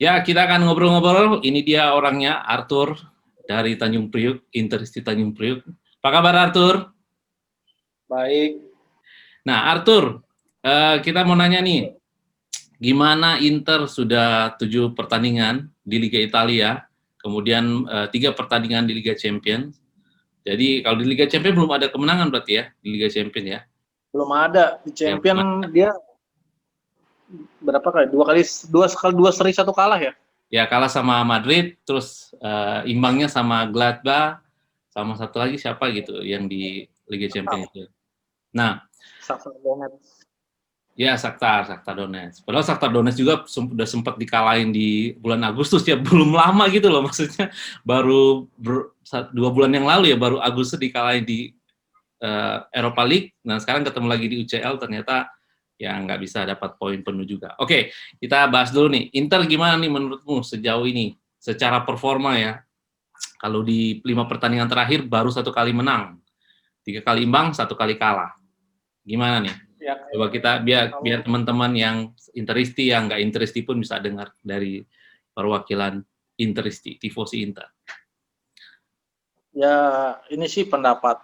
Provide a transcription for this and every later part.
Ya, kita akan ngobrol-ngobrol. Ini dia orangnya, Arthur dari Tanjung Priuk, Interisti Tanjung Priuk. Apa kabar, Arthur? Baik. Nah, Arthur, kita mau nanya nih, gimana Inter sudah 7 pertandingan di Liga Italia, kemudian 3 pertandingan di Liga Champions. Jadi kalau di Liga Champions belum ada kemenangan berarti ya, di Liga Champions ya? Belum ada di Ya, Champion. Dia berapa kali? Dua seri satu kalah ya. ya kalah sama Madrid, terus imbangnya sama Gladbach, sama satu lagi siapa gitu yang di Liga Champions itu. Nah, Shakhtar Donetsk. ya Shakhtar Donetsk. Padahal Shakhtar Donetsk juga sudah sempat dikalahin di bulan Agustus ya, belum lama gitu loh, maksudnya baru 2 bulan yang lalu ya, baru Agustus dikalahin di Europa League. Nah sekarang ketemu lagi di UCL, ternyata ya nggak bisa dapat poin penuh juga. Oke, kita bahas dulu nih. Inter gimana nih menurutmu sejauh ini secara performa ya? Kalau di 5 pertandingan terakhir baru 1 kali menang, 3 kali imbang, 1 kali kalah. Gimana nih? Ya, Coba kita biar teman-teman yang Interisti, yang nggak Interisti pun bisa dengar dari perwakilan Interisti, tifosi Inter. ya ini sih pendapat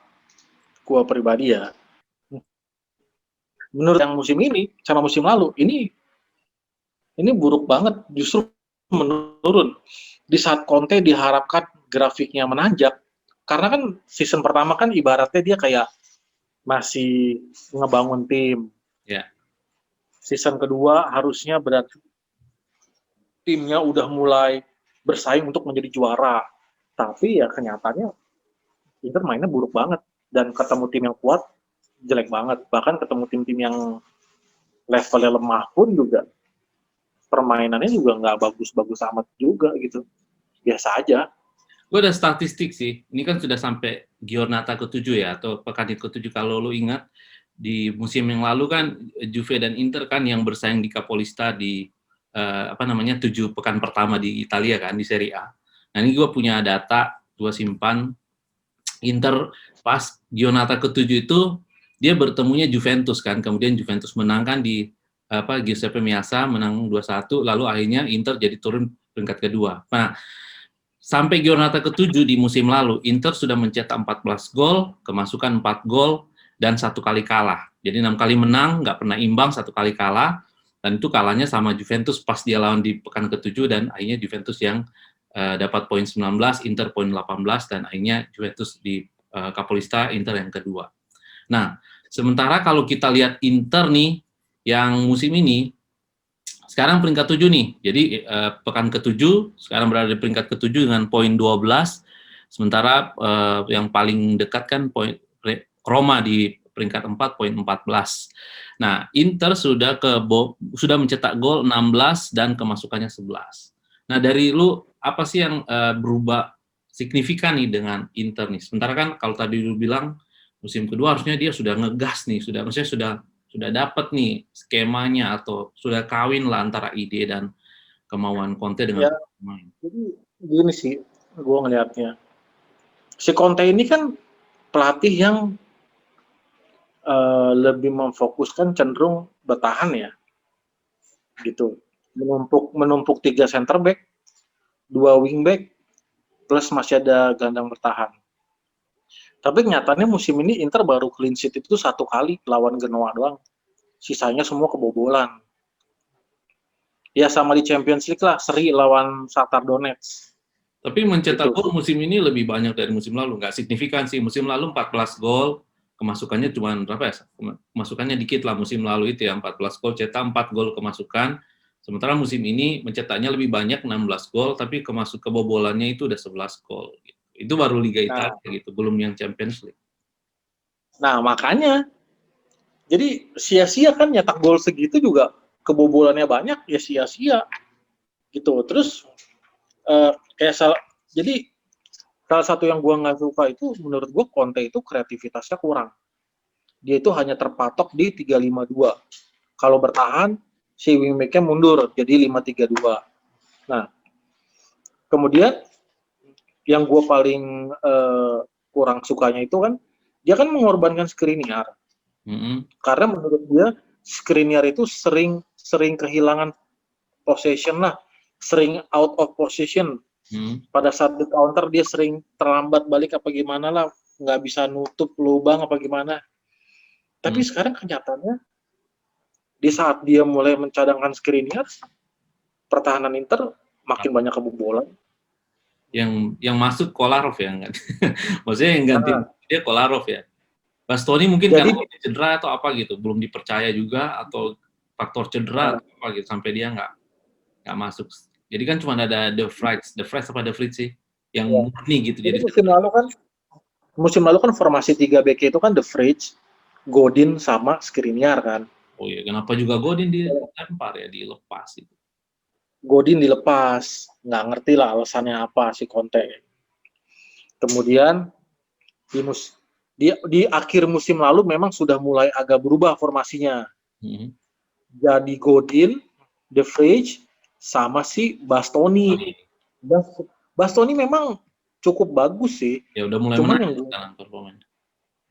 gua pribadi ya. Menurut yang musim ini sama musim lalu, ini buruk banget, justru menurun. Di saat Conte diharapkan grafiknya menanjak, karena kan season pertama kan ibaratnya dia kayak masih ngebangun tim. Ya. Season kedua harusnya berarti timnya udah mulai bersaing untuk menjadi juara. Tapi ya kenyataannya Inter mainnya buruk banget. Dan ketemu tim yang kuat, jelek banget. Bahkan ketemu tim-tim yang levelnya lemah pun juga, permainannya juga nggak bagus-bagus amat juga gitu. Biasa aja. Gue ada statistik sih, ini kan sudah sampai giornata ke-7 ya, atau pekan ke-7 kalau lo ingat, di musim yang lalu kan Juve dan Inter kan yang bersaing di Capolista di 7 pekan pertama di Italia kan, di Serie A. Nah ini gue punya data, gue simpan, Inter pas giornata ke-7 itu dia bertemunya Juventus kan, kemudian Juventus menang kan di Giuseppe Meazza menang 2-1, lalu akhirnya Inter jadi turun peringkat kedua. Nah, sampai giornata ke-7 di musim lalu, Inter sudah mencetak 14 gol, kemasukan 4 gol, dan 1 kali kalah. Jadi 6 kali menang, nggak pernah imbang, 1 kali kalah, dan itu kalahnya sama Juventus pas dia lawan di pekan ke-7, dan akhirnya Juventus yang dapat poin 19, Inter poin 18, dan akhirnya Juventus di Capolista, Inter yang kedua. Nah, sementara kalau kita lihat Inter nih, yang musim ini, sekarang peringkat 7 nih. Jadi pekan ke-7 sekarang berada di peringkat ke-7 dengan poin 12. Sementara yang paling dekat kan poin Roma di peringkat 4 poin 14. Nah, Inter sudah mencetak gol 16 dan kemasukannya 11. Nah, dari lu apa sih yang berubah signifikan nih dengan Inter nih? Sementara kan kalau tadi lu bilang musim kedua harusnya dia sudah ngegas nih, sudah dapat nih skemanya atau sudah kawin lah antara ide dan kemauan Conte dengan Ya, pemain. jadi gini sih, gue ngelihatnya. Si Conte ini kan pelatih yang lebih memfokuskan cenderung bertahan ya, gitu. Menumpuk 3 center back, 2 wing back, plus masih ada gelandang bertahan. Tapi kenyataannya musim ini Inter baru clean sheet itu 1 kali lawan Genoa doang. Sisanya semua kebobolan. Ya sama di Champions League lah, seri lawan Shakhtar Donetsk. Tapi mencetak Gitu. gol musim ini lebih banyak dari musim lalu, nggak signifikan sih. Musim lalu 14 gol, kemasukannya cuma berapa ya? Kemasukannya dikit lah musim lalu itu ya, 14 gol, cetak 4 gol kemasukan. Sementara musim ini mencetaknya lebih banyak 16 gol, tapi kebobolannya itu udah 11 gol. Gitu. Itu baru Liga Italia gitu, belum yang Champions League. Nah makanya, jadi sia-sia kan nyetak gol segitu juga kebobolannya banyak, ya sia-sia. Gitu. Terus jadi salah satu yang gue nggak suka itu menurut gue Conte itu kreativitasnya kurang. Dia itu hanya terpatok di 3-5-2. Kalau bertahan si wingback-nya mundur jadi 5-3-2. Nah, kemudian yang gue paling kurang sukanya itu kan dia kan mengorbankan Skriniar. Karena menurut dia Skriniar itu sering kehilangan possession lah. sering out of position. Pada saat di counter dia sering terlambat balik apa gimana lah, nggak bisa nutup lubang apa gimana. Tapi sekarang kenyataannya di saat dia mulai mencadangkan Skriniar, pertahanan Inter makin banyak kebobolan. Yang masuk Kolarov ya, enggak? Maksudnya yang ganti dia Kolarov ya. Bastoni mungkin Jadi, karena cedera atau apa gitu, belum dipercaya juga, atau faktor cedera atau apa gitu sampai dia nggak masuk. Jadi kan cuma ada The Frits apa The Frits sih yang murni gitu. Jadi musim lalu kan formasi 3 back itu kan The Frits, Godin sama Skriniar kan. Oh iya, kenapa juga Godin dilempar ya, dilepas itu? Godin dilepas, nggak ngerti lah alasannya apa si Conte. Kemudian di akhir musim lalu memang sudah mulai agak berubah formasinya. Jadi Godin, De Vrij, sama si Bastoni. Bastoni memang cukup bagus sih. Ya udah mulai menanjak performanya.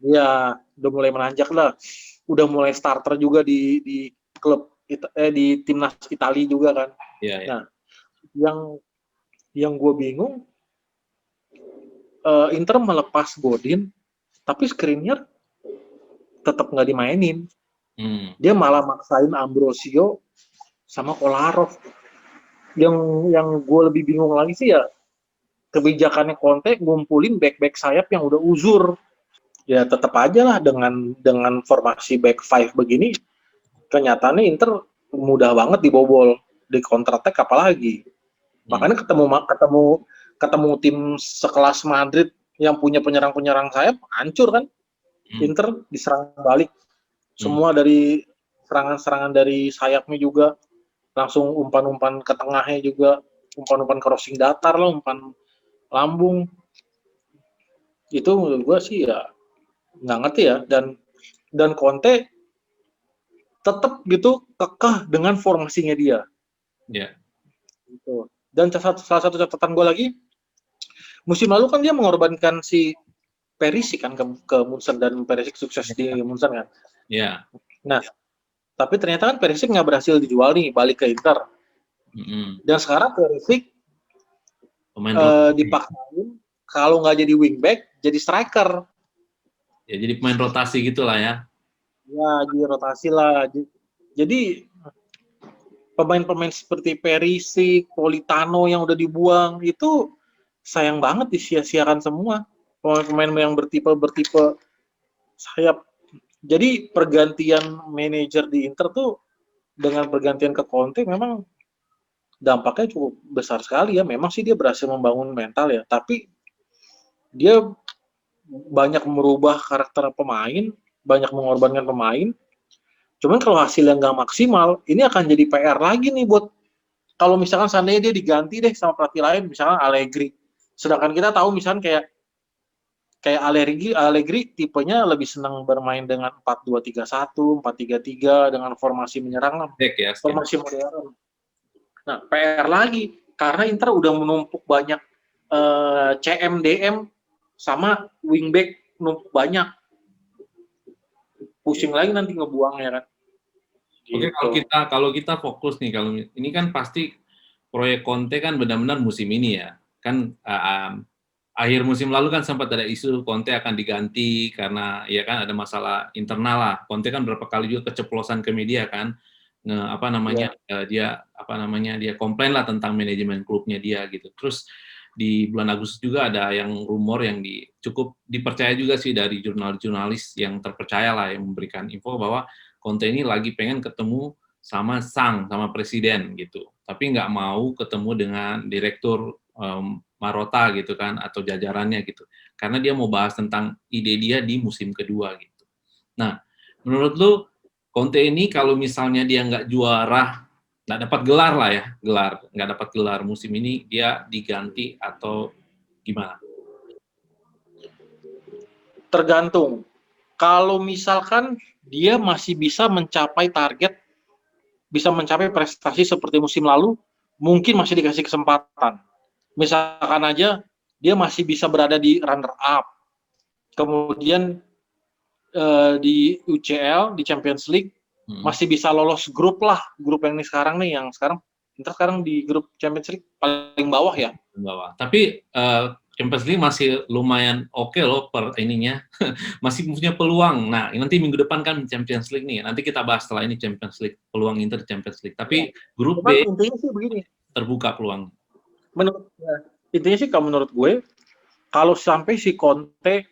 Ya, udah mulai menanjak lah. Udah mulai starter juga di klub di timnas Italia juga kan. Ya. Nah, yang gue bingung, Inter melepas Godin, tapi Skriniar tetap nggak dimainin. Dia malah maksain Ambrosio sama Kolarov. Yang gue lebih bingung lagi sih ya, kebijakannya Conte ngumpulin back sayap yang udah uzur. Ya tetap aja lah dengan formasi back five begini, kenyataannya Inter mudah banget dibobol, di counter attack apalagi. Makanya ketemu tim sekelas Madrid yang punya penyerang sayap, hancur kan. Inter diserang balik. Semua dari serangan-serangan dari sayapnya juga, langsung umpan-umpan ke tengahnya juga, umpan-umpan crossing datar lah, umpan lambung. Itu menurut gue sih ya nggak ngerti ya, dan Conte tetap gitu kekeh dengan formasinya dia. Yeah. Gitu. Dan salah satu catatan gue lagi, musim lalu kan dia mengorbankan si Perisic kan ke Munchen, dan Perisic sukses di Munchen kan. Iya. Nah, tapi ternyata kan Perisic nggak berhasil dijual nih, balik ke Inter. Dan sekarang Perisic dipaksain kalau nggak jadi wingback, jadi striker. Ya, jadi pemain rotasi gitulah ya. Ya, jadi rotasi lah. Jadi pemain-pemain seperti Perisic, Politano yang udah dibuang itu sayang banget disia-siakan semua. Pemain-pemain yang bertipe sayap. Jadi pergantian manajer di Inter tuh dengan pergantian ke Conte memang dampaknya cukup besar sekali ya. Memang sih dia berhasil membangun mental ya, tapi dia banyak merubah karakter pemain, banyak mengorbankan pemain. Cuman kalau hasilnya nggak maksimal, ini akan jadi PR lagi nih buat kalau misalkan seandainya dia diganti deh sama pelatih lain, misalkan Allegri. Sedangkan kita tahu misalkan kayak Allegri tipenya lebih senang bermain dengan 4-2-3-1, 4-3-3 dengan formasi menyerang lah. Formasi modern. Nah, PR lagi karena Inter udah menumpuk banyak CM/DM sama wingback numpuk banyak. Pusing lagi nanti ngebuangnya kan. Oke, kalau kita fokus nih, kalau ini kan pasti proyek Conte kan benar-benar musim ini ya. Kan akhir musim lalu kan sempat ada isu Conte akan diganti karena ya kan ada masalah internal lah. Conte kan berapa kali juga keceplosan ke media kan, dia komplain lah tentang manajemen klubnya dia gitu. Terus di bulan Agustus juga ada yang rumor yang cukup dipercaya juga sih dari jurnalis yang terpercaya lah yang memberikan info bahwa Conte ini lagi pengen ketemu sama presiden gitu, tapi nggak mau ketemu dengan direktur Marotta gitu kan atau jajarannya gitu, karena dia mau bahas tentang ide dia di musim kedua gitu. Nah, menurut lu Conte ini kalau misalnya dia nggak juara, nggak dapat gelar lah ya, nggak dapat gelar musim ini, dia diganti atau gimana? Tergantung. Kalau misalkan dia masih bisa mencapai target, bisa mencapai prestasi seperti musim lalu, mungkin masih dikasih kesempatan. Misalkan aja dia masih bisa berada di runner up, kemudian di UCL, di Champions League, masih bisa lolos grup lah, grup yang ini sekarang nih, yang sekarang Inter sekarang di grup Champions League paling bawah ya. Bawah. Tapi Champions League masih lumayan oke loh per ininya. Masih punya peluang. Nah, nanti minggu depan kan Champions League nih. Nanti kita bahas setelah ini Champions League, peluang Inter Champions League. Tapi grup Cuman B intinya sih begini. terbuka peluang. Intinya sih kalau menurut gue, kalau sampai si Conte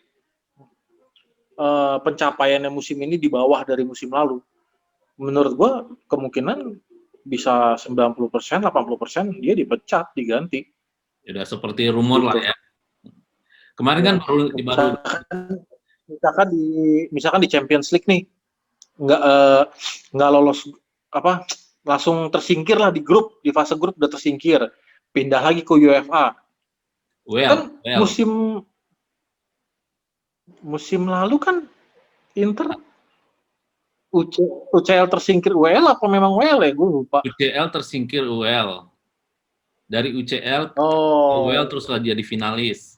pencapaiannya musim ini di bawah dari musim lalu, menurut gue kemungkinan bisa 90%, 80% dia dipecat, diganti. Ya udah seperti rumor lah Gitu. ya. Kemarin kan baru misalkan di Champions League nih nggak lolos langsung tersingkir lah di fase grup udah tersingkir, pindah lagi ke UEFA. Kan musim lalu kan Inter UCL tersingkir UEL apa memang UEL ya, gue lupa. UCL tersingkir UEL. Dari UCL ke UEL terus lah dia di finalis.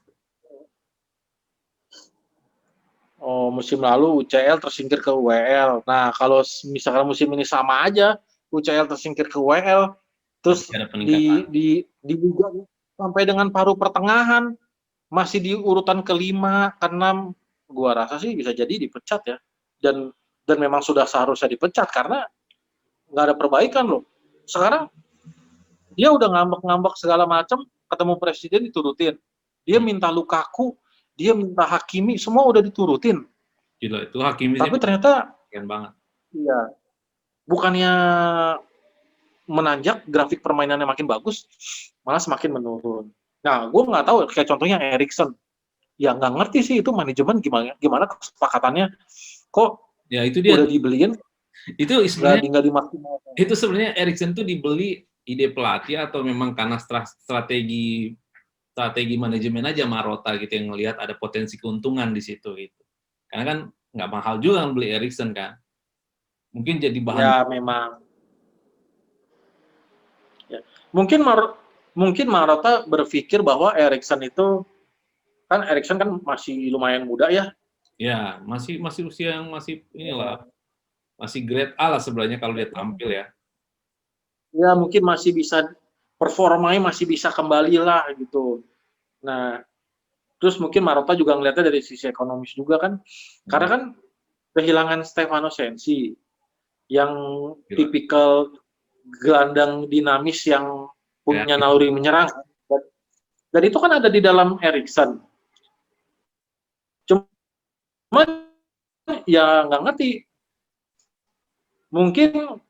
Oh, musim lalu UCL tersingkir ke UEL. Nah, kalau misalkan musim ini sama aja, UCL tersingkir ke UEL, terus di Liga sampai dengan paruh pertengahan masih di urutan ke-5, ke-6, gua rasa sih bisa jadi dipecat ya. Dan memang sudah seharusnya dipecat karena nggak ada perbaikan loh. Sekarang dia udah ngambek-ngambek segala macam, ketemu presiden diturutin. Dia minta Lukaku, dia minta Hakimi, semua udah diturutin. Gila, itu Hakimi. Tapi ternyata banget. Iya. Bukannya menanjak, grafik permainannya makin bagus, malah semakin menurun. Nah, gue nggak tahu kayak contohnya Eriksen. Ya nggak ngerti sih itu manajemen gimana kesepakatannya. Kok ya itu dia udah dibeliin, itu sebenarnya nggak dimaksimalkan. Itu sebenarnya Eriksen tuh dibeli ide pelatih atau memang karena strategi manajemen aja Marotta gitu yang ngelihat ada potensi keuntungan di situ gitu. Karena kan nggak mahal juga beli Eriksen kan. Mungkin jadi bahan. Ya memang. Ya. Mungkin Marotta berpikir bahwa Eriksen itu kan masih lumayan muda ya. Ya, masih usia yang masih inilah. Masih grade A lah sebenarnya kalau dia tampil ya. Ya mungkin masih bisa performanya masih bisa kembali lah gitu. Nah, terus mungkin Marotta juga ngeliatnya dari sisi ekonomis juga kan. Karena kan kehilangan Stefano Sensi yang tipikal gelandang dinamis yang punya naluri menyerang. Dan itu kan ada di dalam Eriksen. Cuma ya nggak ngerti. Mungkin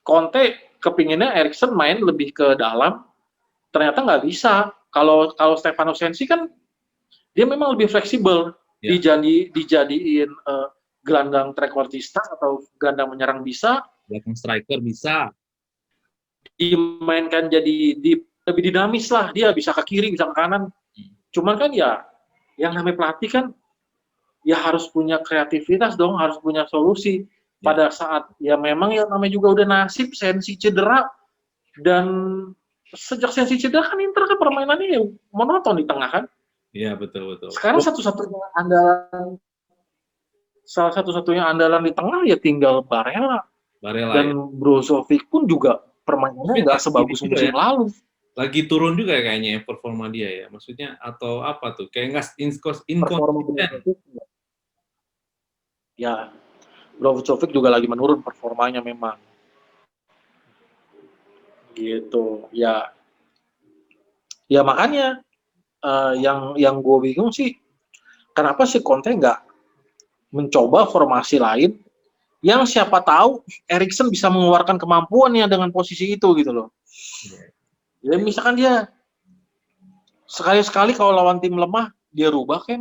Conte kepinginnya Eriksen main lebih ke dalam, ternyata nggak bisa. Kalau Stefano Sensi kan dia memang lebih fleksibel, dijadiin gelandang trequartista atau gelandang menyerang bisa, belakang striker bisa, dimainkan jadi lebih dinamis lah, dia bisa ke kiri, bisa ke kanan. Cuman kan ya yang namanya pelatih kan ya harus punya kreativitas dong, harus punya solusi. Pada saat ya memang ya namanya juga udah nasib Sensi cedera, dan sejak Sensi cedera kan Inter kan permainannya ya monoton di tengah kan. Iya betul. Sekarang salah satu-satunya andalan di tengah ya tinggal Barella dan ya. Brozovic pun juga permainannya nggak sebagus musim lalu. Lagi turun juga kayaknya performa dia ya, maksudnya atau apa tuh? Kayak nggak inkonsisten. Ya, Brozovic juga lagi menurun performanya memang. Gitu. Ya makanya yang gue bingung sih, kenapa si Conte nggak mencoba formasi lain yang siapa tahu Eriksen bisa mengeluarkan kemampuannya dengan posisi itu gitu loh. Ya misalkan dia sekali-sekali kalau lawan tim lemah dia rubah ke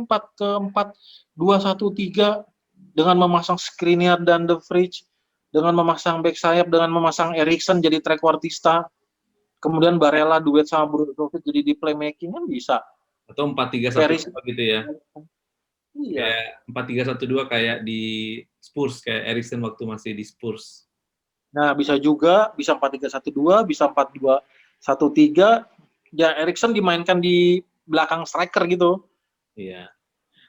4-2-1-3 dengan memasang Skriniar dan De Vrij, dengan memasang back sayap, dengan memasang Eriksen jadi trequartista, kemudian Barella duet sama Brozovic jadi di playmaking kan bisa. Atau 4-3-1 gitu ya. Iya. Kayak 4-3-1-2 kayak di Spurs, kayak Eriksen waktu masih di Spurs. Nah, bisa juga, bisa 4-3-1-2, bisa 4-2-1-3. Ya, Eriksen dimainkan di belakang striker gitu. Iya.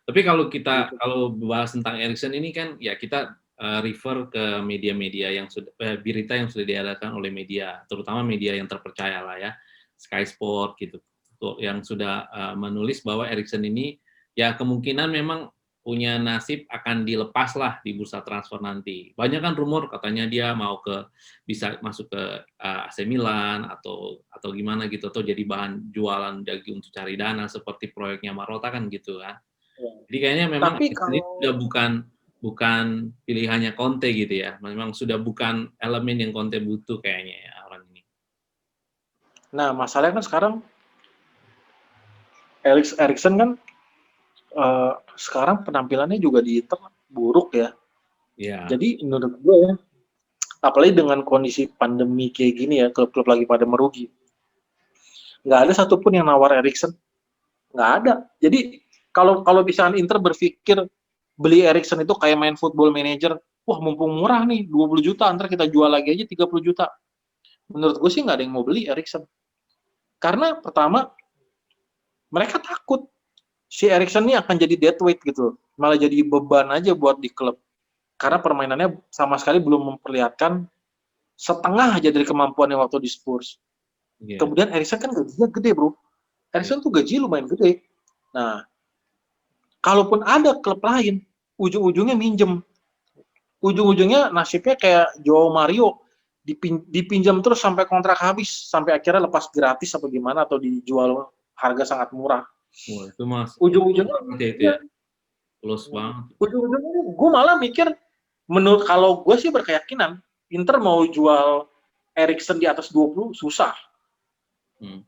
Tapi kalau kita kalau bahas tentang Eriksen ini kan ya kita refer ke media-media yang sudah berita yang sudah diadakan oleh media, terutama media yang terpercaya lah ya, Sky Sport gitu, yang sudah menulis bahwa Eriksen ini ya kemungkinan memang punya nasib akan dilepas lah di bursa transfer nanti. Banyak kan rumor katanya dia mau bisa masuk ke AC Milan atau gimana gitu, atau jadi bahan jualan daging untuk cari dana seperti proyeknya Marotta kan gitu kan. Jadi kayaknya memang Tapi ini sudah bukan pilihannya Conte gitu ya. Memang sudah bukan elemen yang Conte butuh kayaknya ya orang ini. nah, masalahnya kan sekarang Eriksen kan sekarang penampilannya juga di Inter buruk ya. Iya. Jadi menurut gue ya, apalagi dengan kondisi pandemi kayak gini ya, klub-klub lagi pada merugi. Nggak ada satupun yang nawar Eriksen. Nggak ada. Jadi kalau misalnya Inter berpikir beli Eriksen itu kayak main football manager, wah mumpung murah nih, 20 juta, ntar kita jual lagi aja 30 juta. Menurut gue sih nggak ada yang mau beli Eriksen. Karena pertama, mereka takut si Eriksen ini akan jadi dead weight gitu. Malah jadi beban aja buat di klub. Karena permainannya sama sekali belum memperlihatkan setengah aja dari kemampuannya waktu di Spurs. Yeah. Kemudian Eriksen kan gajinya gede, bro. Eriksen tuh gaji lumayan gede. Nah, kalaupun ada klub lain, ujung-ujungnya minjem. Ujung-ujungnya nasibnya kayak Joao Mario, dipinjam terus sampai kontrak habis, sampai akhirnya lepas gratis apa gimana, atau dijual harga sangat murah. Wah, itu mas. Ujung-ujungnya itu ya. Close banget. Ujung-ujungnya gue malah mikir, kalau gue sih berkeyakinan, Inter mau jual Eriksen di atas 20 susah.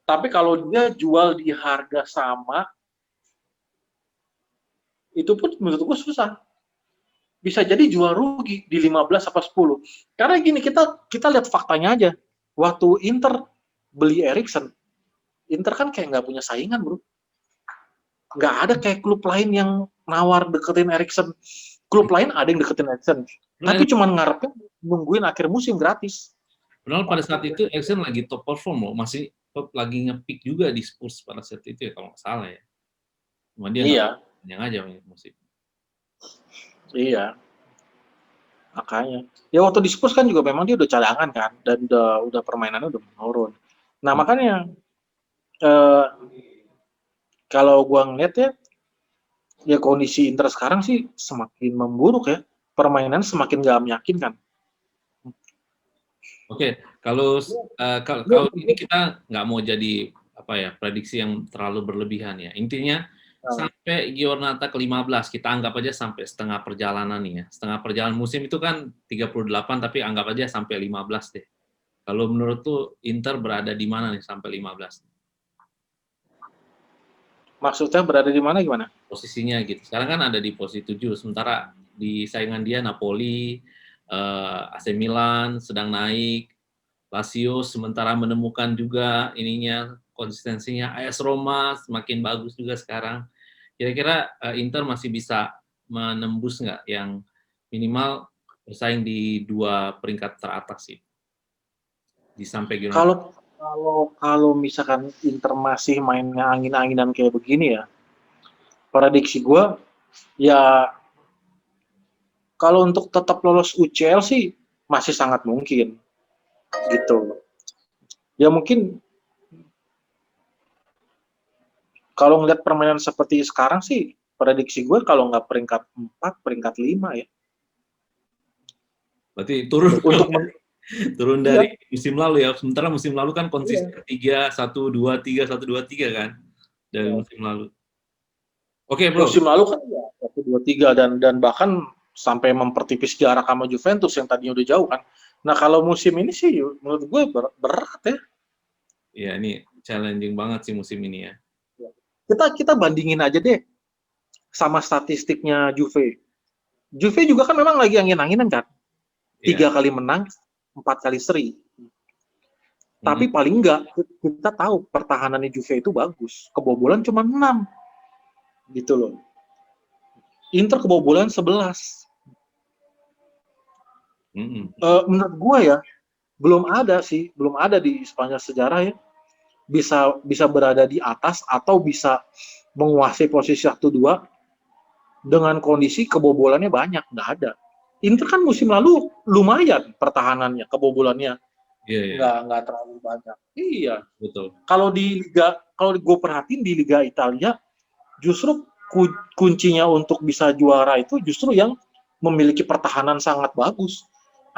Tapi kalau dia jual di harga sama, itu pun menurut gue susah. Bisa jadi jual rugi di 15 apa 10. Karena gini, kita lihat faktanya aja. Waktu Inter beli Eriksen, Inter kan kayak nggak punya saingan, bro. Nggak ada kayak klub lain yang nawar deketin Eriksen. Klub lain ada yang deketin Eriksen, tapi cuma ngarepin nungguin akhir musim gratis. Padahal pada saat itu Eriksen lagi top perform loh, masih lagi nge-peak juga di Spurs pada saat itu ya kalau nggak salah ya. Cuma dia yang aja musim. Iya. Makanya. Ya waktu di Spurs kan juga memang dia udah cadangan kan, dan udah permainannya udah menurun. Nah makanya kalau gua ngeliat ya kondisi Inter sekarang sih semakin memburuk ya. Permainan semakin gak meyakinkan. Oke, kalau ini kita nggak mau jadi prediksi yang terlalu berlebihan ya. Intinya sampai Giornata ke-15, kita anggap aja sampai setengah perjalanan nih ya. Setengah perjalanan musim itu kan 38, tapi anggap aja sampai 15 deh. Kalau menurut tuh Inter berada di mana nih sampai 15? Maksudnya berada di mana gimana? Posisinya gitu. Sekarang kan ada di posisi 7, sementara di saingan dia Napoli, AC Milan sedang naik, Lazio sementara menemukan juga konsistensinya, AS Roma semakin bagus juga sekarang. Kira-kira Inter masih bisa menembus nggak yang minimal bersaing di 2 peringkat teratas sih? Di sampai gimana? Kalau misalkan Inter masih mainnya angin-anginan kayak begini ya, prediksi gue ya kalau untuk tetap lolos UCL sih masih sangat mungkin gitu. Ya mungkin kalau ngeliat permainan seperti sekarang sih, prediksi gue kalau nggak peringkat 4, peringkat 5 ya. Berarti turun dari musim lalu ya. Sementara musim lalu kan konsisten 3-1-2-3, 1-2-3 kan dari musim lalu. Oke, bro. Musim lalu kan ya 1-2-3 dan bahkan sampai mempertipis jarak sama Juventus yang tadinya udah jauh kan. Nah kalau musim ini sih menurut gue berat ya. Iya, ini challenging banget sih musim ini ya. Kita bandingin aja deh sama statistiknya Juve. Juve juga kan memang lagi angin-anginan kan. 3 kali menang, 4 kali seri. Tapi paling enggak kita tahu pertahanannya Juve itu bagus. Kebobolan cuma 6. Gitu loh. Inter kebobolan 11. Menurut gue ya, belum ada di Spanyol sejarah ya bisa berada di atas atau bisa menguasai posisi 1-2 dengan kondisi kebobolannya banyak, nggak ada. Inter kan musim lalu lumayan pertahanannya, kebobolannya Iya, iya, nggak terlalu banyak. Iya. betul. Kalau gue perhatiin di Liga Italia, justru kuncinya untuk bisa juara itu justru yang memiliki pertahanan sangat bagus.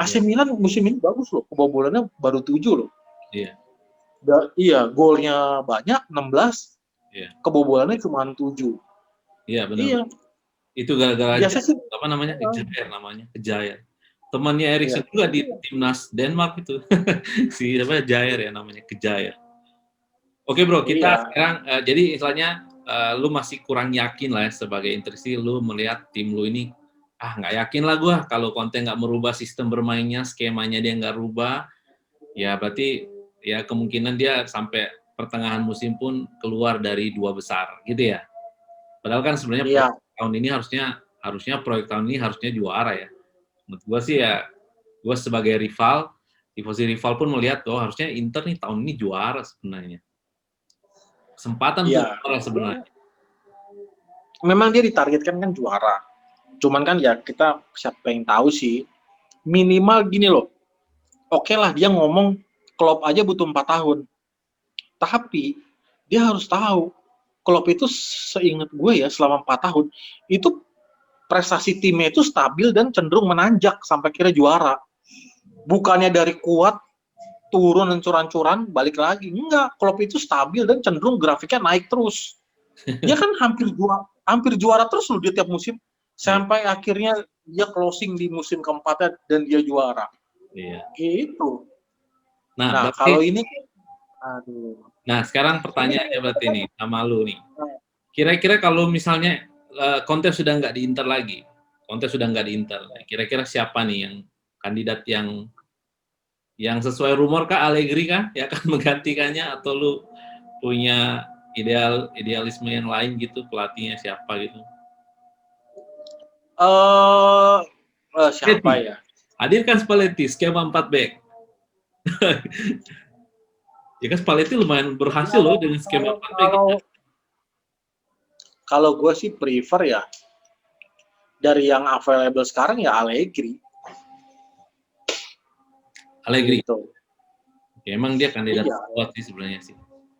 AC Iya, Milan musim ini bagus loh, kebobolannya baru 7 loh. iya, Iya, golnya banyak 16, iya, kebobolannya cuma 7. iya benar. Iya, Itu gara-gara biasa sih. apa namanya? Kejair. Temannya Iya. Erikson juga di timnas Denmark itu. Si apa Jair ya namanya, Kejair. Oke bro, kita Iya. sekarang jadi istilahnya lu masih kurang yakin lah ya sebagai Intersi, lu melihat tim lu ini nggak yakin lah gua kalau Conte nggak merubah sistem bermainnya, skemanya dia nggak rubah, ya berarti ya kemungkinan dia sampai pertengahan musim pun keluar dari 2 besar gitu ya. Padahal kan sebenarnya Iya. tahun ini harusnya proyek tahun ini harusnya juara ya. Menurut gua sih ya, gua sebagai rival, tifosi rival pun melihat harusnya Inter nih tahun ini juara sebenarnya. Kesempatan untuk Iya. juara sebenarnya. Memang dia ditargetkan kan juara. Cuman kan ya kita siapa yang tahu sih. Minimal gini loh. Oke lah dia ngomong Klopp aja butuh 4 tahun. Tapi dia harus tahu Klopp itu seingat gue ya selama 4 tahun itu prestasi timnya itu stabil dan cenderung menanjak sampai kira juara. Bukannya dari kuat turun ancur-ancuran balik lagi. Enggak, Klopp itu stabil dan cenderung grafiknya naik terus. Dia kan hampir juara terus loh di tiap musim sampai akhirnya dia closing di musim keempatnya dan dia juara. Iya. Gitu. Nah, Nah, berarti, kalau ini aduh. nah sekarang pertanyaannya berarti nih sama lu nih. Kira-kira kalau misalnya Conte sudah nggak di Inter lagi, kira-kira siapa nih yang kandidat yang sesuai rumor kah Allegri kah yang akan menggantikannya, atau lu punya idealisme yang lain gitu, pelatihnya siapa gitu? Siapa Spalletti. ya? Hadirkan Spalletti, skema 4 back. Ya kan Spalletti lumayan berhasil loh dengan skema 4 back. Kalau gue sih prefer ya dari yang available sekarang ya Allegri. Allegri. Gitu. Oke, emang dia kandidat Iya. kuat sih sebenarnya sih.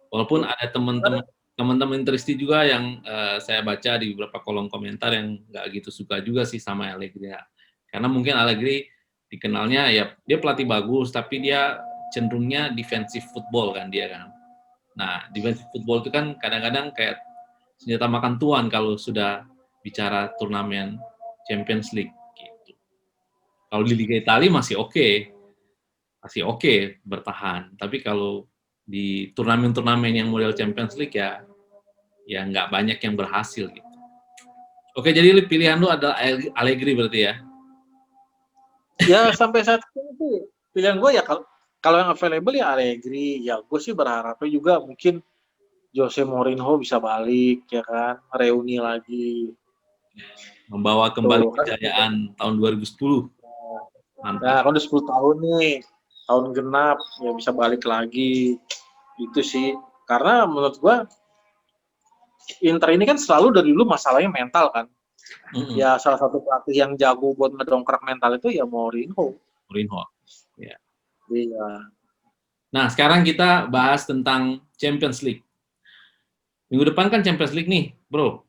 Walaupun ada teman-teman Tristi juga yang saya baca di beberapa kolom komentar yang nggak gitu suka juga sih sama Allegri ya. Karena mungkin Allegri dikenalnya ya dia pelatih bagus, tapi dia cenderungnya defensive football kan dia kan. Nah, defensive football itu kan kadang-kadang kayak senjata makan tuan kalau sudah bicara turnamen Champions League gitu. Kalau di Liga Italia masih oke bertahan. Tapi kalau di turnamen-turnamen yang model Champions League ya nggak banyak yang berhasil gitu. Oke, jadi pilihan lu adalah Allegri berarti ya? Ya sampai saat ini sih pilihan gue ya kalau yang available ya Allegri. Ya gue sih berharapnya juga mungkin Jose Mourinho bisa balik ya kan, reuni lagi. Membawa kembali Tuh, kan. kejayaan tahun 2010. Mantap. Nah, kan udah 10 tahun nih, tahun genap, ya bisa balik lagi. Itu sih. Karena menurut gua Inter ini kan selalu dari dulu masalahnya mental kan. Ya salah satu pelatih yang jago buat ngedongkrak mental itu ya Mourinho. Ya. Iya. Nah, sekarang kita bahas tentang Champions League. Minggu depan kan Champions League nih, bro.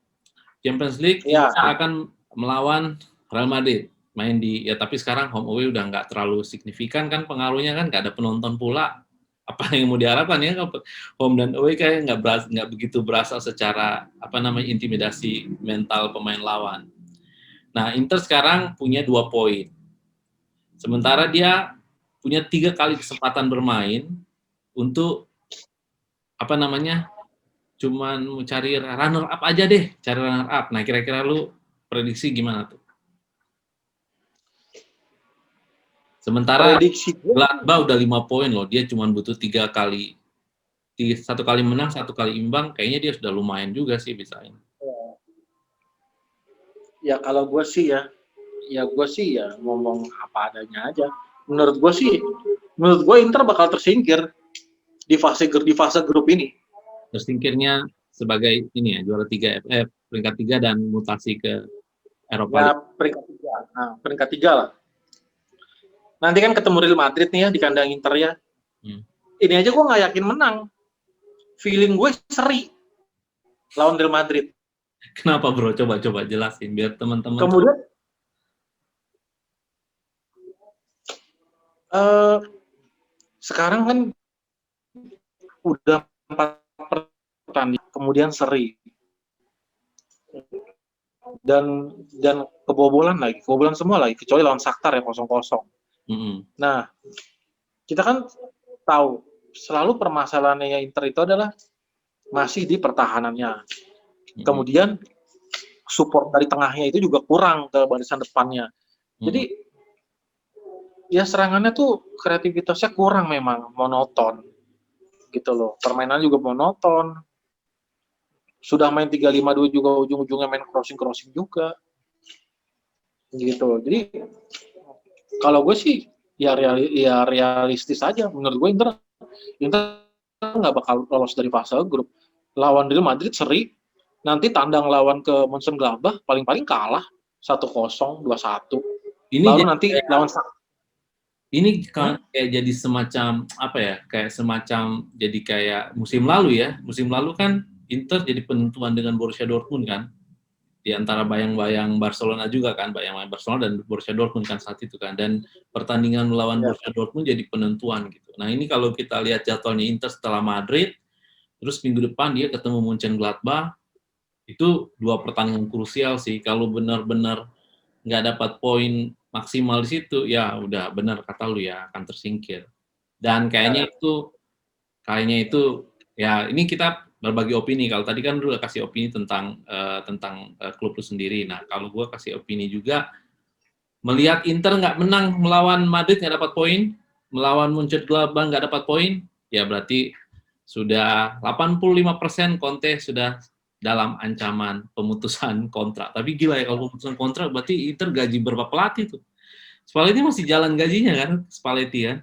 Champions League Iya. Inter akan melawan Real Madrid. Main tapi sekarang home away udah nggak terlalu signifikan kan pengaruhnya kan, nggak ada penonton pula. Apa yang mau diharapkan ya, home dan away kayak nggak begitu berasa secara intimidasi mental pemain lawan. Nah, Inter sekarang punya 2 poin. Sementara dia punya 3 kali kesempatan bermain untuk cuman mau cari runner up aja deh, cari runner up. Nah, kira-kira lu prediksi gimana tuh? Sementara Gladbach udah 5 poin loh, dia cuma butuh 3 kali, 1 kali menang, 1 kali imbang, kayaknya dia sudah lumayan juga sih bisa. Ya kalau gue sih ya ngomong apa adanya aja. Menurut gue Inter bakal tersingkir di fase grup ini. Tersingkirnya sebagai ini ya, juara 3 peringkat 3 dan mutasi ke Eropa Ya League. peringkat 3. Nah, peringkat 3 lah. Nanti kan ketemu Real Madrid nih ya di kandang Inter ya. Hmm. Ini aja gue nggak yakin menang. Feeling gue seri lawan Real Madrid. Kenapa bro? Coba jelasin biar teman-teman tahu. Kemudian sekarang kan udah 4 pertandingan, kemudian seri dan kebobolan semua lagi, kecuali lawan Shakhtar ya 0-0. Nah, kita kan tahu selalu permasalahannya Inter itu adalah masih di pertahanannya. Kemudian support dari tengahnya itu juga kurang ke barisan depannya. Jadi ya serangannya tuh kreativitasnya kurang, memang monoton gitu loh. Permainan juga monoton. Sudah main 3-5-2 juga ujung-ujungnya main crossing juga. Gitu. Jadi kalau gue sih ya realistis aja. Menurut gue Inter nggak bakal lolos dari fase grup. Lawan Real Madrid seri, nanti tandang lawan ke Mönchengladbach paling-paling kalah 1-0, 2-1. Ini baru nanti lawan ini kayak jadi semacam apa ya? Kayak semacam jadi kayak musim lalu ya. Musim lalu kan Inter jadi penentuan dengan Borussia Dortmund kan. Di antara bayang-bayang Barcelona juga kan, bayang-bayang Barcelona dan Borussia Dortmund kan saat itu kan. Dan pertandingan melawan Borussia Dortmund jadi penentuan gitu. Nah, ini kalau kita lihat jadwalnya Inter setelah Madrid, terus minggu depan dia ketemu Mönchengladbach, itu 2 pertandingan krusial sih. Kalau benar-benar nggak dapat poin maksimal di situ, ya udah benar kata lu ya, akan tersingkir. Dan kayaknya itu ya ini kita berbagi opini. Kalau tadi kan lu udah kasih opini tentang klub lu sendiri. Nah, kalau gue kasih opini juga, melihat Inter nggak menang melawan Madrid nggak dapat poin, melawan Mönchengladbach nggak dapat poin, ya berarti sudah 85% Conte sudah dalam ancaman pemutusan kontrak. Tapi gila ya, kalau pemutusan kontrak berarti Inter gaji berapa pelatih tuh? Spalletti masih jalan gajinya kan, Spalletti ya.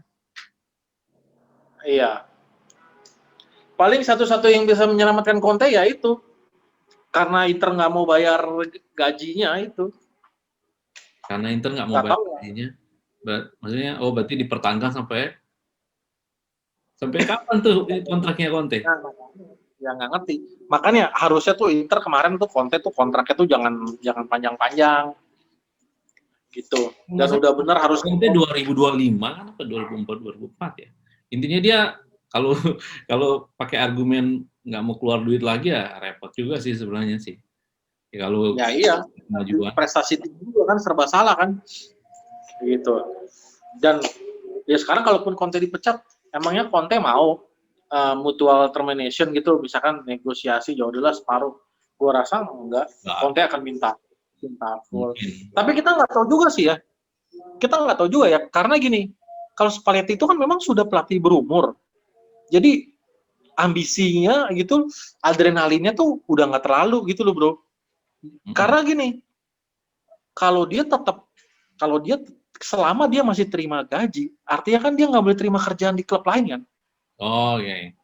Iya. Paling satu-satu yang bisa menyelamatkan Conte ya itu. Karena Inter nggak mau bayar gajinya itu. Karena Inter nggak mau bayar gajinya. Maksudnya, berarti dipertahankan sampai kapan tuh kontraknya Conte? Ya nggak ngerti. Makanya harusnya tuh Inter kemarin tuh Conte tuh kontraknya tuh jangan panjang-panjang. Gitu. Dan udah benar harus Conte 2025 kan apa 2004 ya. Intinya dia kalau pakai argumen nggak mau keluar duit lagi ya repot juga sih sebenarnya sih. Ya kalau iya. Prestasi tim juga kan serba salah kan. Gitu. Dan ya sekarang kalaupun Conte dipecat, emangnya Conte mau mutual termination gitu, misalkan negosiasi ya udahlah separuh. Gua rasa enggak. Conte akan minta full. Tapi kita nggak tahu juga sih ya. Kita nggak tahu juga ya, karena gini, kalau Spalletti itu kan memang sudah pelatih berumur. Jadi ambisinya gitu, adrenalinnya tuh udah nggak terlalu gitu loh bro. Karena gini, kalau dia selama dia masih terima gaji, artinya kan dia nggak boleh terima kerjaan di klub lain kan. Oh iya.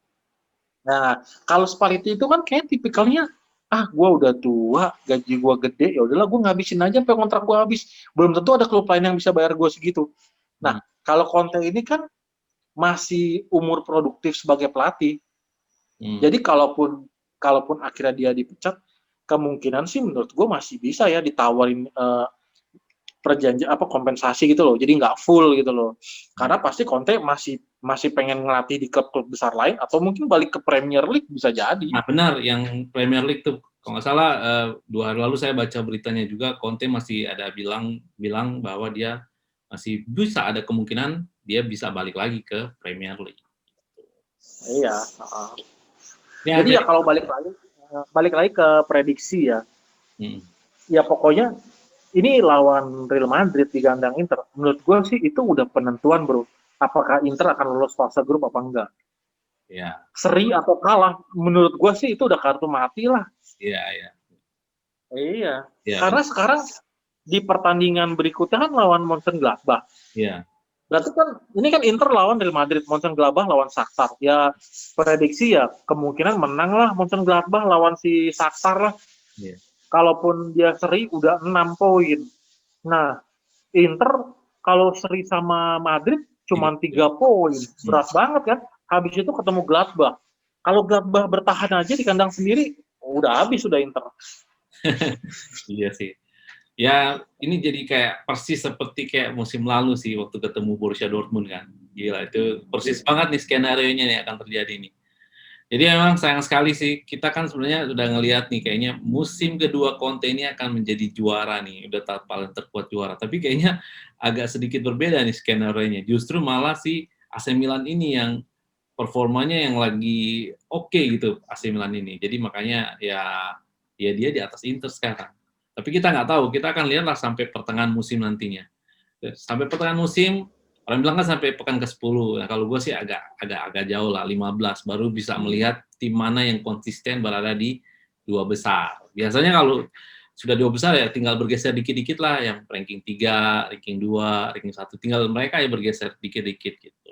Nah, kalau Spalletti itu kan kayak tipikalnya, gue udah tua, gaji gue gede, ya udahlah gue ngabisin aja sampai kontrak gue habis. Belum tentu ada klub lain yang bisa bayar gue segitu. Nah, kalau Conte ini kan masih umur produktif sebagai pelatih. Jadi kalaupun akhirnya dia dipecat, kemungkinan sih menurut gue masih bisa ya ditawarin perjanjian kompensasi gitu loh. Jadi nggak full gitu loh. Karena pasti Conte masih pengen ngelatih di klub-klub besar lain atau mungkin balik ke Premier League bisa jadi. Nah benar, yang Premier League tuh kalau nggak salah 2 hari lalu saya baca beritanya juga, Conte masih ada bilang bahwa dia masih bisa ada kemungkinan dia bisa balik lagi ke Premier League. Iya. Jadi ya kalau balik lagi ke prediksi ya. Ya pokoknya ini lawan Real Madrid di kandang Inter. Menurut gue sih itu udah penentuan bro. Apakah Inter akan lolos fase grup apa enggak? Ya. Seri atau kalah, menurut gue sih itu udah kartu mati lah. Iya. Karena sekarang di pertandingan berikutnya kan lawan Mönchengladbach. Iya. Berarti kan ini kan Inter lawan Real Madrid, Mönchengladbach lawan Shakhtar. Ya prediksi ya kemungkinan menang lah Mönchengladbach lawan si Shakhtar lah. Iya. kalaupun dia seri udah 6 poin. Nah, Inter kalau seri sama Madrid cuma 3 poin. Berat banget kan? Habis itu ketemu Gladbach. Kalau Gladbach bertahan aja di kandang sendiri, udah habis sudah Inter. Iya sih. Ya, ini jadi kayak persis seperti kayak musim lalu sih waktu ketemu Borussia Dortmund kan. Gila, itu persis banget nih skenario-nya nih akan terjadi nih. Jadi memang sayang sekali sih, kita kan sebenarnya udah ngelihat nih kayaknya musim kedua Conte ini akan menjadi juara nih, udah paling terkuat juara. Tapi kayaknya agak sedikit berbeda nih skenario-nya. Justru malah si AC Milan ini yang performanya yang lagi oke gitu, AC Milan ini. Jadi makanya ya dia di atas Inter sekarang. Tapi kita nggak tahu, kita akan lihatlah sampai pertengahan musim nantinya. Sampai pertengahan musim, orang bilang kan sampai pekan ke-10. Nah, kalau gue sih agak jauh lah, 15 baru bisa melihat tim mana yang konsisten berada di dua besar. Biasanya kalau sudah dua besar ya tinggal bergeser dikit-dikit lah, yang ranking 3, ranking 2, ranking 1, tinggal mereka ya bergeser dikit-dikit gitu.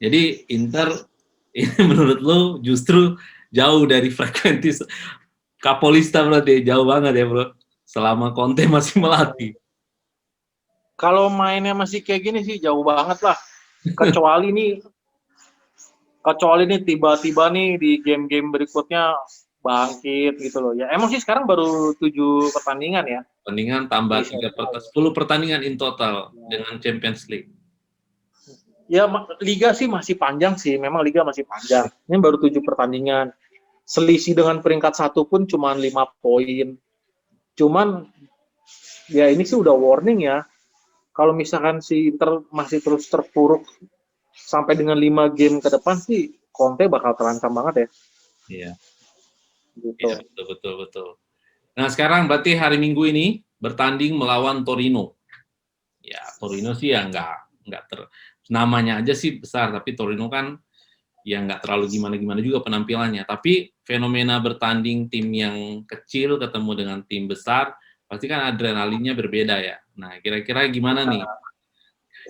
Jadi Inter ini menurut lo justru jauh dari frekuensi Kapolista berarti jauh banget ya bro, selama Conte masih melatih. Kalau mainnya masih kayak gini sih jauh banget lah. Kecuali nih tiba-tiba nih di game-game berikutnya bangkit gitu loh. Ya emang sih sekarang baru 7 pertandingan ya. Pertandingan tambah 10 pertandingan in total dengan Champions League. Ya liga sih masih panjang sih, memang liga masih panjang. Ini baru 7 pertandingan. Selisih dengan peringkat 1 pun cuma 5 poin. Cuman ya ini sih udah warning ya. Kalau misalkan si Inter masih terus terpuruk sampai dengan 5 game ke depan sih Conte bakal terancam banget ya. Iya. Gitu. Iya, betul. Nah, sekarang berarti hari Minggu ini bertanding melawan Torino. Ya, Torino sih ya nggak namanya aja sih besar, tapi Torino kan ya nggak terlalu gimana-gimana juga penampilannya. Tapi fenomena bertanding tim yang kecil ketemu dengan tim besar, pasti kan adrenalinnya berbeda ya. Nah, kira-kira gimana nih?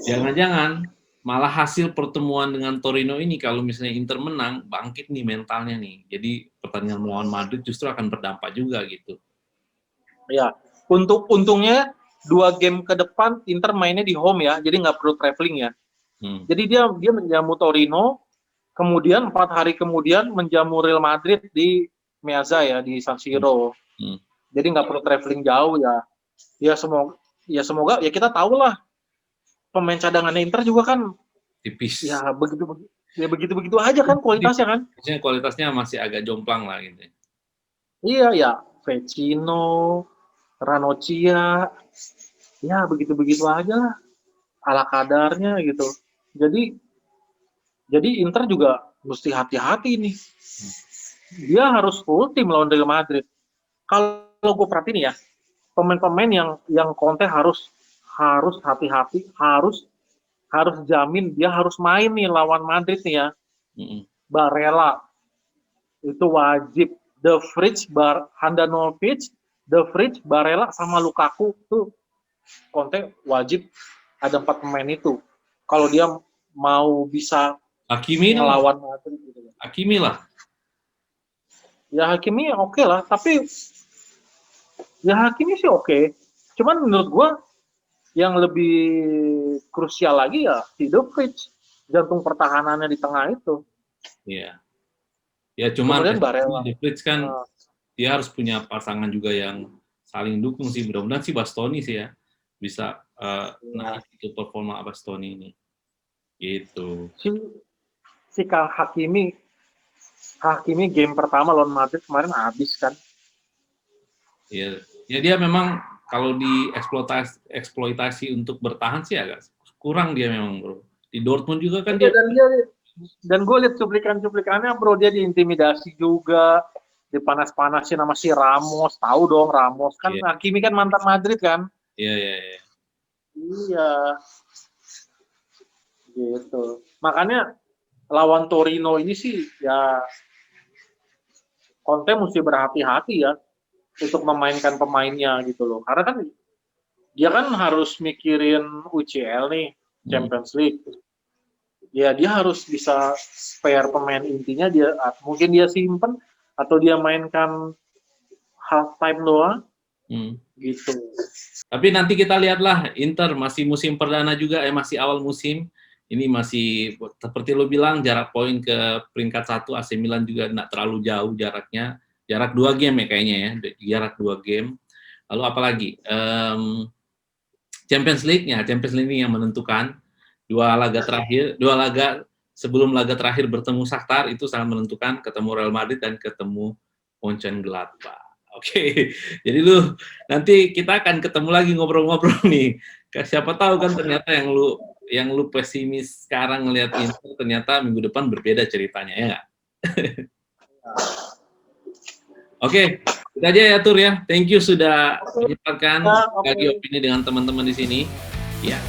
Jangan-jangan malah hasil pertemuan dengan Torino ini kalau misalnya Inter menang, bangkit nih mentalnya nih. Jadi pertandingan melawan Madrid justru akan berdampak juga gitu. Ya, untungnya 2 game ke depan Inter mainnya di home ya, jadi nggak perlu traveling ya. Jadi dia menjamu Torino, kemudian 4 hari kemudian menjamu Real Madrid di Meazza ya, di San Siro. Jadi nggak perlu traveling jauh ya. Semoga ya kita tahu lah pemain cadangannya Inter juga kan tipis. Ya begitu aja kan kualitasnya kan. Kualitasnya masih agak jomplang lah gitu. Iya ya, Vecino, Ranocchia, ya begitu aja lah, ala kadarnya gitu. Jadi Inter juga mesti hati-hati nih. Dia harus full tim lawan Real Madrid. Kalau gue perhatiin ya, pemain-pemain yang Conte harus hati-hati, harus jamin dia harus main nih lawan Madrid nih ya. Barella itu wajib. The Fridge, Handanovic, The Fridge, Barella sama Lukaku tuh Conte wajib ada 4 pemain itu. Kalau dia mau bisa Hakimi melawan Madrid gitu. Hakimi lah. Ya Hakimi oke lah, tapi ya Hakimi sih oke. Cuman menurut gua yang lebih krusial lagi ya si The Fridge, jantung pertahanannya di tengah itu. Iya. Ya cuman The Fridge kan dia harus punya pasangan juga yang saling dukung sih. Mudah-mudahan sih Bastoni sih ya bisa naik itu performa Bastoni ini. Gitu. Si Hakimi game pertama lawan Madrid kemarin habis kan. Iya. Ya dia memang kalau di eksploitasi untuk bertahan sih agak kurang dia memang, bro. Di Dortmund juga kan dan gue lihat cuplikannya bro, dia diintimidasi juga, dipanas-panasin sama si Ramos. Tahu dong Ramos kan, Hakimi kan mantan Madrid kan. Iya. Gitu. Makanya lawan Torino ini sih ya Conte mesti berhati-hati ya untuk memainkan pemainnya gitu loh. Karena kan dia kan harus mikirin UCL nih, Champions League. Ya dia harus bisa spare pemain intinya, mungkin dia simpen atau dia mainkan half time doang Hmm. gitu. Tapi nanti kita lihatlah, Inter masih musim perdana juga, masih awal musim. Ini masih seperti lo bilang, jarak poin ke peringkat 1 AC Milan juga nggak terlalu jauh jaraknya. Jarak 2 game ya kayaknya ya, jarak 2 game. Lalu apalagi? Champions League-nya, Champions League yang menentukan. Dua laga sebelum laga terakhir bertemu Shakhtar itu sangat menentukan, ketemu Real Madrid dan ketemu Mönchengladbach. Oke, jadi nanti kita akan ketemu lagi ngobrol-ngobrol nih. Siapa tahu kan ternyata yang lu pesimis sekarang ngelihat Inter ternyata minggu depan berbeda ceritanya ya nggak? Oke, itu aja ya Tur ya. Thank you sudah menyampaikan bagi opini dengan teman-teman di sini. Ya.